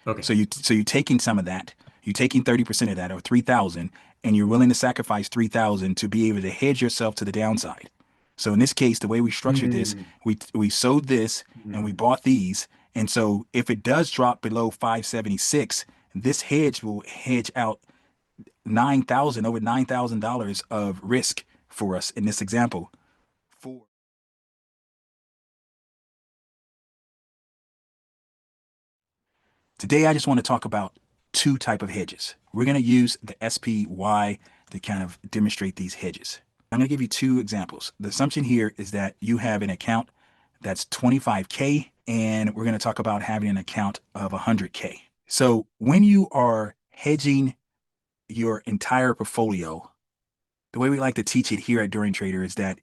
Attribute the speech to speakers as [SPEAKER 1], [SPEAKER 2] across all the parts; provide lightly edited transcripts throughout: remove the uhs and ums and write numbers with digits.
[SPEAKER 1] Okay.
[SPEAKER 2] So you're taking some of that. You're taking 30% of that, or 3,000, and you're willing to sacrifice 3,000 to be able to hedge yourself to the downside. So in this case, the way we structured this,
[SPEAKER 1] Mm,
[SPEAKER 2] we sold this and we
[SPEAKER 1] mm.
[SPEAKER 2] bought these. And so if it does drop below 576, this hedge will hedge out 9,000, over $9,000 of risk for us in this example. For today, I just want to talk about two type of hedges. We're going to use the SPY to kind of demonstrate these hedges. I'm going to give you two examples. The assumption here is that you have an account that's 25K, and we're going to talk about having an account of 100K. So when you are hedging your entire portfolio, the way we like to teach it here at Dorian Trader is that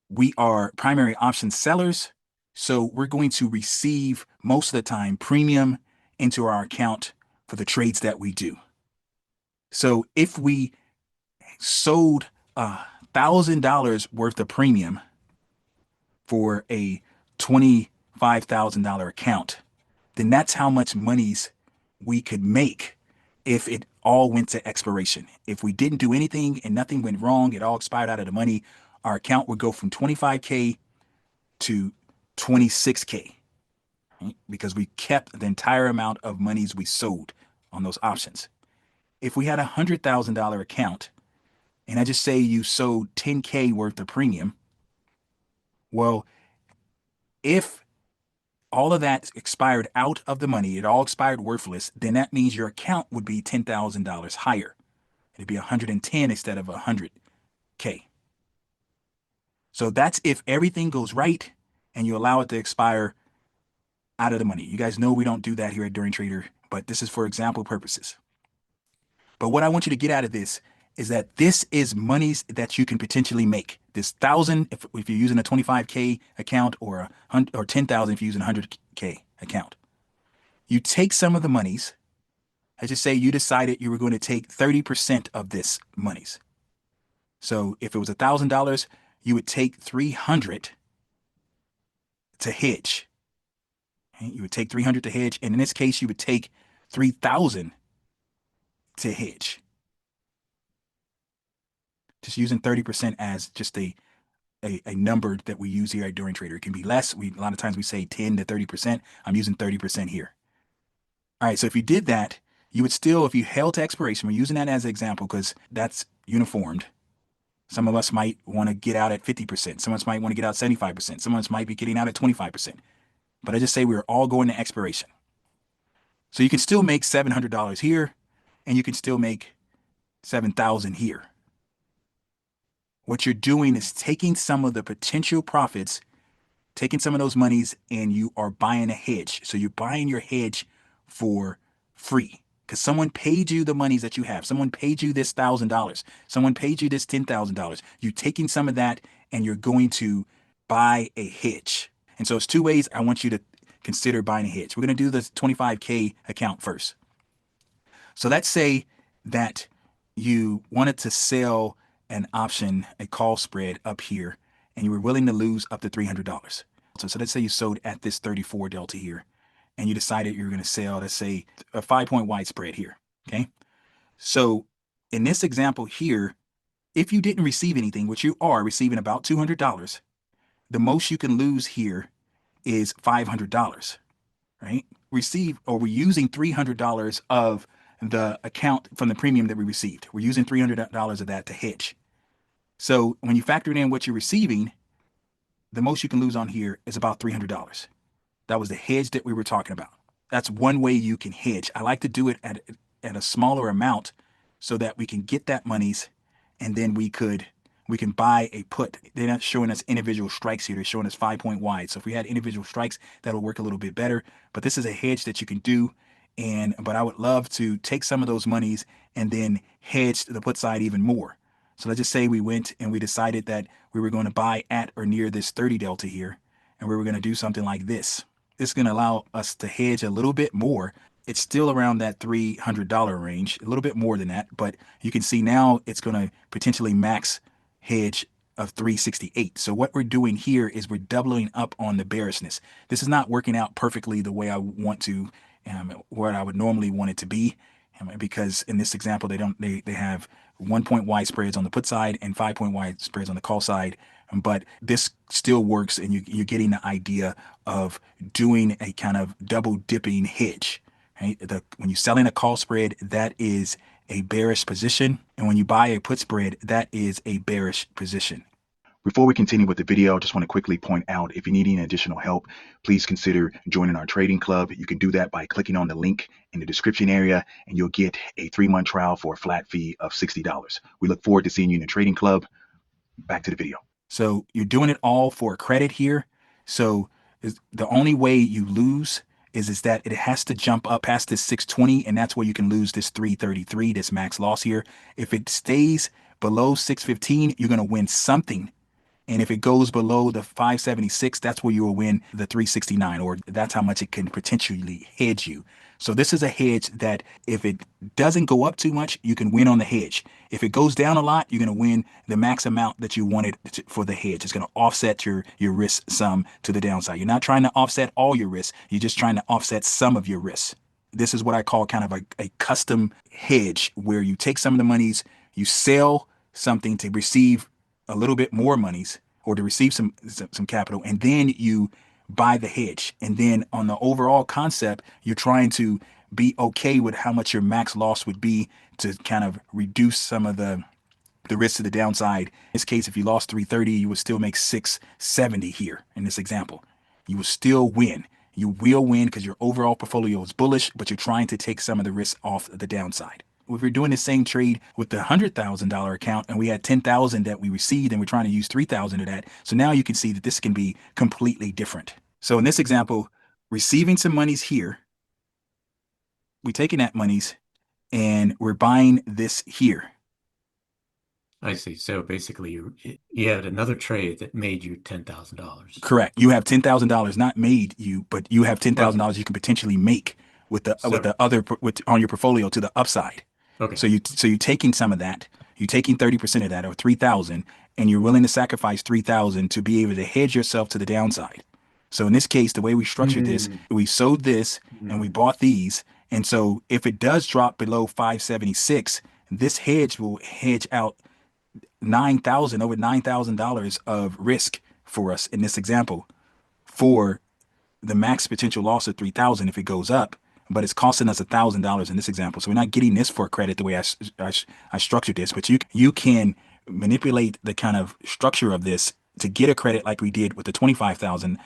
[SPEAKER 2] we are primary option sellers. So we're going to receive most of the time premium into our account for the trades that we do. So if we sold $1,000 worth of premium for a $25,000 account, then that's how much monies we could make if it all went to expiration. If we didn't do anything and nothing went wrong, it all expired out of the money, our account would go from 25K to 26K, right? Because we kept the entire amount of monies we sold on those options. If we had a $100,000 account, and I just say you sold 10K worth of premium, well, if all of that expired out of the money, it all expired worthless, then that means your account would be $10,000 higher. It'd be 110 instead of 100K. So that's if everything goes right and you allow it to expire out of the money. You guys know we don't do that here at Dorian Trader, but this is for example purposes. But what I want you to get out of this is that this is monies that you can potentially make. This thousand, if you're using a 25K account, or a hundred, or 10,000 if you're using a 100K account. You take some of the monies. Let's just say you decided you were going to take 30% of this monies. So if it was $1,000, you would take 300 to hedge. Okay? You would take 300 to hedge, and in this case, you would take 3,000 to hedge. Just using 30% as just a number that we use here at Dorian Trader. It can be less. A lot of times we say 10 to 30%. I'm using 30% here. All right, so if you did that, you would still, if you held to expiration, we're using that as an example because that's uniformed. Some of us might want to get out at 50%. Some of us might want to get out 75%. Some of us might be getting out at 25%. But I just say we're all going to expiration. So you can still make $700 here, and you can still make 7,000 here. What you're doing is taking some of the potential profits, taking some of those monies, and you are buying a hedge. So you're buying your hedge for free because someone paid you the monies that you have. Someone paid you this $1,000. Someone paid you this $10,000. You're taking some of that and you're going to buy a hedge. And so it's two ways I want you to consider buying a hedge. We're going to do the 25K account first. So let's say that you wanted to sell an option, a call spread up here, and you were willing to lose up to $300. So let's say you sold at this 34 delta here, and you decided you were going to sell, let's say, a 5 point wide spread here. Okay. So in this example here, if you didn't receive anything, which you are receiving about $200, the most you can lose here is $500, right? Receive, or we're using $300 of the account from the premium that we received. We're using $300 of that to hedge. So when you factor in what you're receiving, the most you can lose on here is about $300. That was the hedge that we were talking about. That's one way you can hedge. I like to do it at a smaller amount so that we can get that monies, and then we can buy a put. They're not showing us individual strikes here. They're showing us 5 point wide. So if we had individual strikes, that'll work a little bit better. But this is a hedge that you can do. But I would love to take some of those monies and then hedge the put side even more. So let's just say we went and we decided that we were going to buy at or near this 30 delta here, and we were going to do something like this. This is going to allow us to hedge a little bit more. It's still around that $300 range, a little bit more than that, but you can see now it's going to potentially max hedge of 368. So what we're doing here is we're doubling up on the bearishness. This is not working out perfectly the way I want to, where I would normally want it to be, because in this example they have 1 point wide spreads on the put side and 5 point wide spreads on the call side. But this still works, and you're getting the idea of doing a kind of double dipping hedge. Right? When you're selling a call spread, that is a bearish position, and when you buy a put spread, that is a bearish position. Before we continue with the video, I just want to quickly point out, if you need any additional help, please consider joining our trading club. You can do that by clicking on the link in the description area, and you'll get a 3-month trial for a flat fee of $60. We look forward to seeing you in the trading club. Back to the video. So you're doing it all for credit here. So the only way you lose is that it has to jump up past this 620, and that's where you can lose this 333, this max loss here. If it stays below 615, you're going to win something. And if it goes below the 576, that's where you will win the 369, or that's how much it can potentially hedge you. So this is a hedge that if it doesn't go up too much, you can win on the hedge. If it goes down a lot, you're going to win the max amount that you wanted for the hedge. It's going to offset your risk some to the downside. You're not trying to offset all your risk. You're just trying to offset some of your risk. This is what I call kind of a custom hedge, where you take some of the monies, you sell something to receive a little bit more monies, or to receive some capital, and then you buy the hedge. And then on the overall concept, you're trying to be okay with how much your max loss would be to kind of reduce some of the risk to the downside. In this case, if you lost 330, you would still make 670 here in this example. You will still win. You will win because your overall portfolio is bullish, but you're trying to take some of the risk off the downside. If we're doing the same trade with the $100,000 account, and we had 10,000 that we received, and we're trying to use 3,000 of that, so now you can see that this can be completely different. So in this example, receiving some monies here, we're taking that monies and we're buying this here.
[SPEAKER 1] I see. So basically, you had another trade that made you $10,000.
[SPEAKER 2] Correct. You have $10,000 not made you, but you have $10,000 you can potentially make with the other on your portfolio to the upside.
[SPEAKER 1] Okay.
[SPEAKER 2] So you're taking some of that. You're taking 30% of that, or 3,000, and you're willing to sacrifice 3,000 to be able to hedge yourself to the downside. So in this case, the way we structured this, we sold this and we bought these. And so if it does drop below 576, this hedge will hedge out over $9,000 of risk for us in this example, for the max potential loss of 3,000 if it goes up, but it's costing us $1,000 in this example. So we're not getting this for credit the way I structured this, but you can manipulate the kind of structure of this to get a credit like we did with the 25,000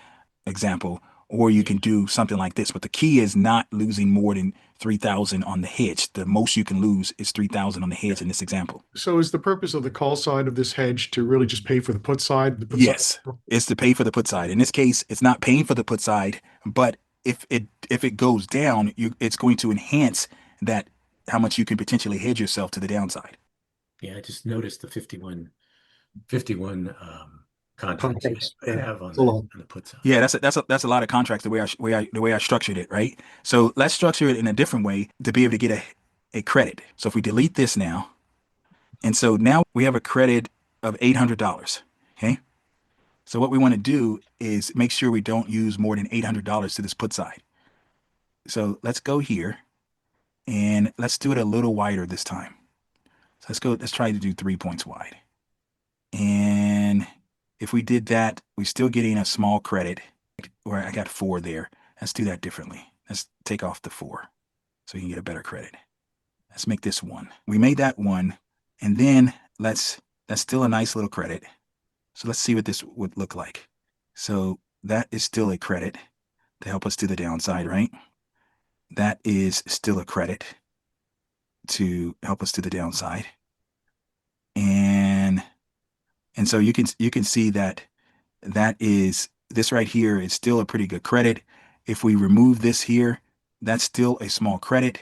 [SPEAKER 2] example, or you can do something like this. But the key is not losing more than 3,000 on the hedge. The most you can lose is 3,000 on the hedge in this example.
[SPEAKER 3] So is the purpose of the call side of this hedge to really just pay for the put side?
[SPEAKER 2] Yes, it's to pay for the put side. In this case, it's not paying for the put side, but if it goes down, it's going to enhance that, how much you can potentially hedge yourself to the downside.
[SPEAKER 1] Yeah, I just noticed the 51 contracts you have on the put side.
[SPEAKER 2] Yeah, that's a lot of contracts the way I structured it, right? So let's structure it in a different way to be able to get a credit. So if we delete this now, and so now we have a credit of $800. Okay. So what we want to do is make sure we don't use more than $800 to this put side. So let's go here and let's do it a little wider this time. So let's try to do 3 points wide. And if we did that, we're still getting a small credit, where I got 4 there. Let's do that differently. Let's take off the 4 so you can get a better credit. Let's make this 1. We made that 1. And then that's still a nice little credit. So let's see what this would look like. So that is still a credit to help us to the downside, right? That is still a credit to help us to the downside. And so you can see that this right here is still a pretty good credit. If we remove this here, that's still a small credit.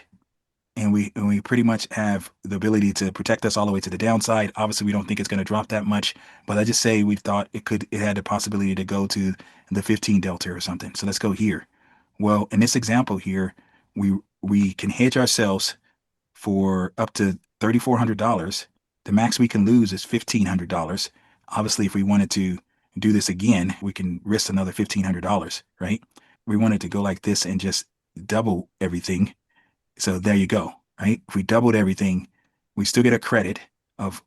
[SPEAKER 2] And we pretty much have the ability to protect us all the way to the downside. Obviously, we don't think it's going to drop that much, but I just say we thought it had the possibility to go to the 15 delta or something. So let's go here. Well, in this example here, we can hedge ourselves for up to $3,400. The max we can lose is $1,500. Obviously, if we wanted to do this again, we can risk another $1,500, right? We wanted to go like this and just double everything, so there you go, right? If we doubled everything, we still get a credit of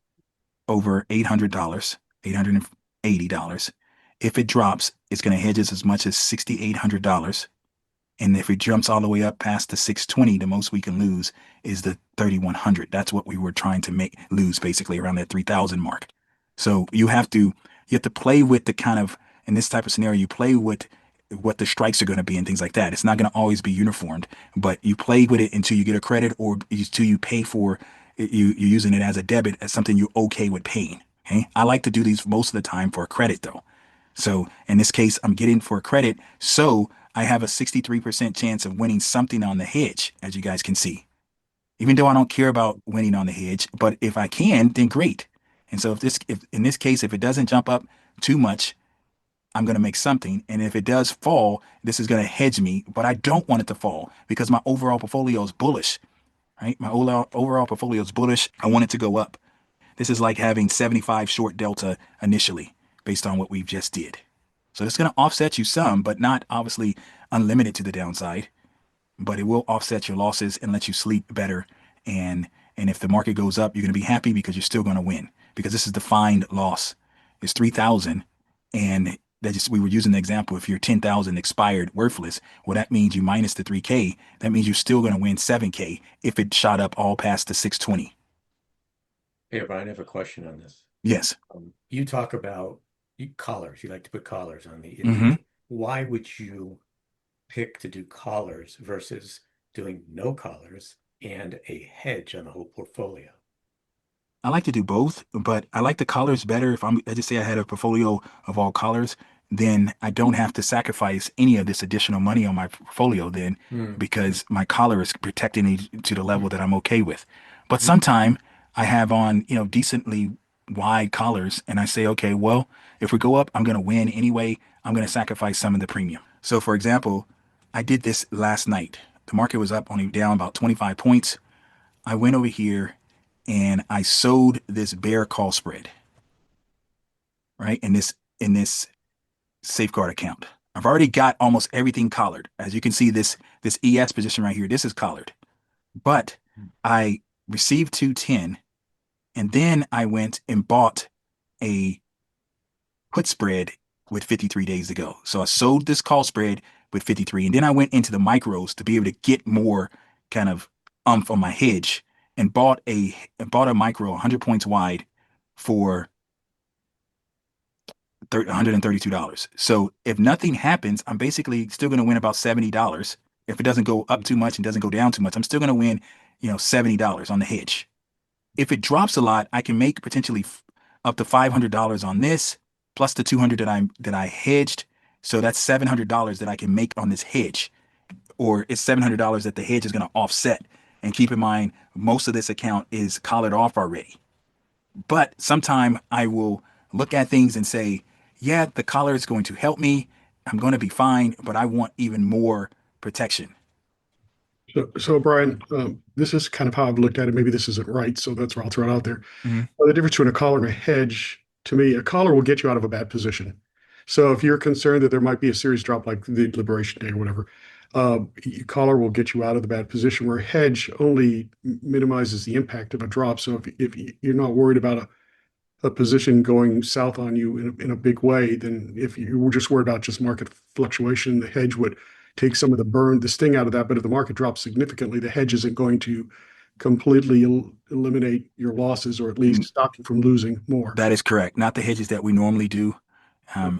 [SPEAKER 2] over $800, $880. If it drops, it's going to hedge us as much as $6,800. And if it jumps all the way up past the 620, the most we can lose is the 3,100. That's what we were trying to make lose, basically around that 3,000 mark. So you have to play with the kind of, in this type of scenario, you play with what the strikes are going to be and things like that. It's not going to always be uniformed, but you play with it until you get a credit or until you pay for it, you're using it as a debit, as something you're okay with paying. Okay. I like to do these most of the time for a credit though. So in this case, I'm getting for a credit. So I have a 63% chance of winning something on the hedge, as you guys can see. Even though I don't care about winning on the hedge, but if I can, then great. And so if in this case, if it doesn't jump up too much, I'm going to make something. And if it does fall, this is going to hedge me, but I don't want it to fall because my overall portfolio is bullish, right? My overall portfolio is bullish. I want it to go up. This is like having 75 short delta initially based on what we've just did. So it's going to offset you some, but not obviously unlimited to the downside, but it will offset your losses and let you sleep better. And and if the market goes up, you're going to be happy because you're still going to win because this is defined loss. It's 3,000, and that just we were using the example. If you're 10,000 expired worthless, well that means you minus the 3K. That means you're still going to win 7K if it shot up all past the 620.
[SPEAKER 1] Hey, Brian, I have a question on this.
[SPEAKER 2] Yes.
[SPEAKER 1] You talk about collars. You like to put collars on the
[SPEAKER 2] Mm-hmm.
[SPEAKER 1] index. Why would you pick to do collars versus doing no collars and a hedge on the whole portfolio?
[SPEAKER 2] I like to do both, but I like the colors better. If I just say I had a portfolio of all colors, then I don't have to sacrifice any of this additional money on my portfolio then
[SPEAKER 1] Hmm.
[SPEAKER 2] because my collar is protecting me to the level that I'm okay with. But
[SPEAKER 1] Mhm.
[SPEAKER 2] sometime I have on, decently wide collars and I say, okay, well, if we go up, I'm going to win anyway. I'm going to sacrifice some of the premium. So for example, I did this last night. The market was up only down about 25 points. I went over here and I sold this bear call spread, right? In this safeguard account. I've already got almost everything collared. As you can see, this ES position right here, this is collared. But I received 210 and then I went and bought a put spread with 53 days to go. So I sold this call spread with 53 and then I went into the micros to be able to get more kind of on my hedge and bought a micro 100 points wide for $132. So if nothing happens, I'm basically still going to win about $70. If it doesn't go up too much and doesn't go down too much, I'm still going to win, $70 on the hedge. If it drops a lot, I can make potentially up to $500 on this, plus the 200 that I hedged. So that's $700 that I can make on this hedge, or it's $700 that the hedge is going to offset. And keep in mind, most of this account is collared off already. But sometime I will look at things and say, yeah, the collar is going to help me. I'm going to be fine, but I want even more protection.
[SPEAKER 3] So Brian, this is kind of how I've looked at it. Maybe this isn't right, so that's where I'll throw it out there.
[SPEAKER 2] Mhm.
[SPEAKER 3] The difference between a collar and a hedge, to me, a collar will get you out of a bad position. So if you're concerned that there might be a serious drop like the Liberation Day or whatever, collar will get you out of the bad position, where hedge only minimizes the impact of a drop. So if you're not worried about a position going south on you in a big way, then if you were just worried about just market fluctuation, the hedge would take some of the sting out of that. But if the market drops significantly, the hedge isn't going to completely eliminate your losses, or at least
[SPEAKER 2] Mm,
[SPEAKER 3] stop you from losing more.
[SPEAKER 2] That is correct. Not the hedges that we normally do.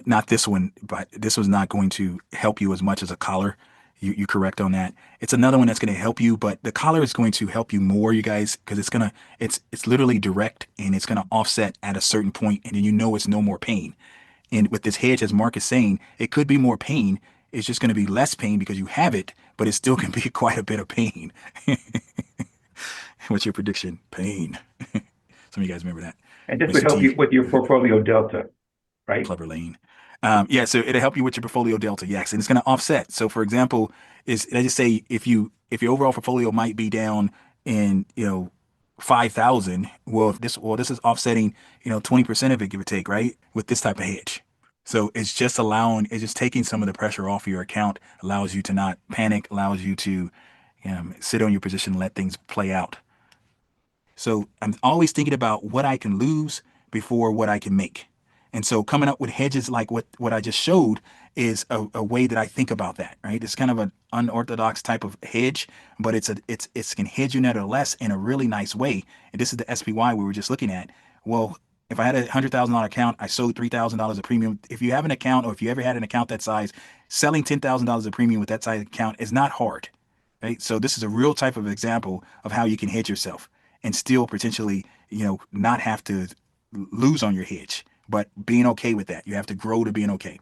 [SPEAKER 2] Not this one, but this was not going to help you as much as a collar. You're correct on that. It's another one that's going to help you, but the collar is going to help you more, you guys, because it's literally direct and it's gonna offset at a certain point, and then it's no more pain. And with this hedge, as Mark is saying, it could be more pain. It's just going to be less pain because you have it, but it still can be quite a bit of pain. What's your prediction? Pain. Some of you guys remember that,
[SPEAKER 4] And this would
[SPEAKER 2] Mr.
[SPEAKER 4] help
[SPEAKER 2] T.
[SPEAKER 4] you with your portfolio delta, right?
[SPEAKER 2] Clubber Lane. Yeah, so it'll help you with your portfolio delta, yes, and it's going to offset. So, for example, let's just say if your overall portfolio might be down in 5,000, well, this is offsetting 20% of it, give or take, right, with this type of hedge. So it's just taking some of the pressure off your account, allows you to not panic, allows you to sit on your position and let things play out. So I'm always thinking about what I can lose before what I can make. And so coming up with hedges like what I just showed is a way that I think about that, right? It's kind of an unorthodox type of hedge, but it's can hedge you nevertheless in a really nice way. And this is the SPY we were just looking at. Well, if I had $100,000 account, I sold $3,000 of premium. If you have an account, or if you ever had an account that size, selling $10,000 of premium with that size account is not hard, right? So this is a real type of example of how you can hedge yourself and still potentially, not have to lose on your hedge, but being okay with that. You have to grow to being okay.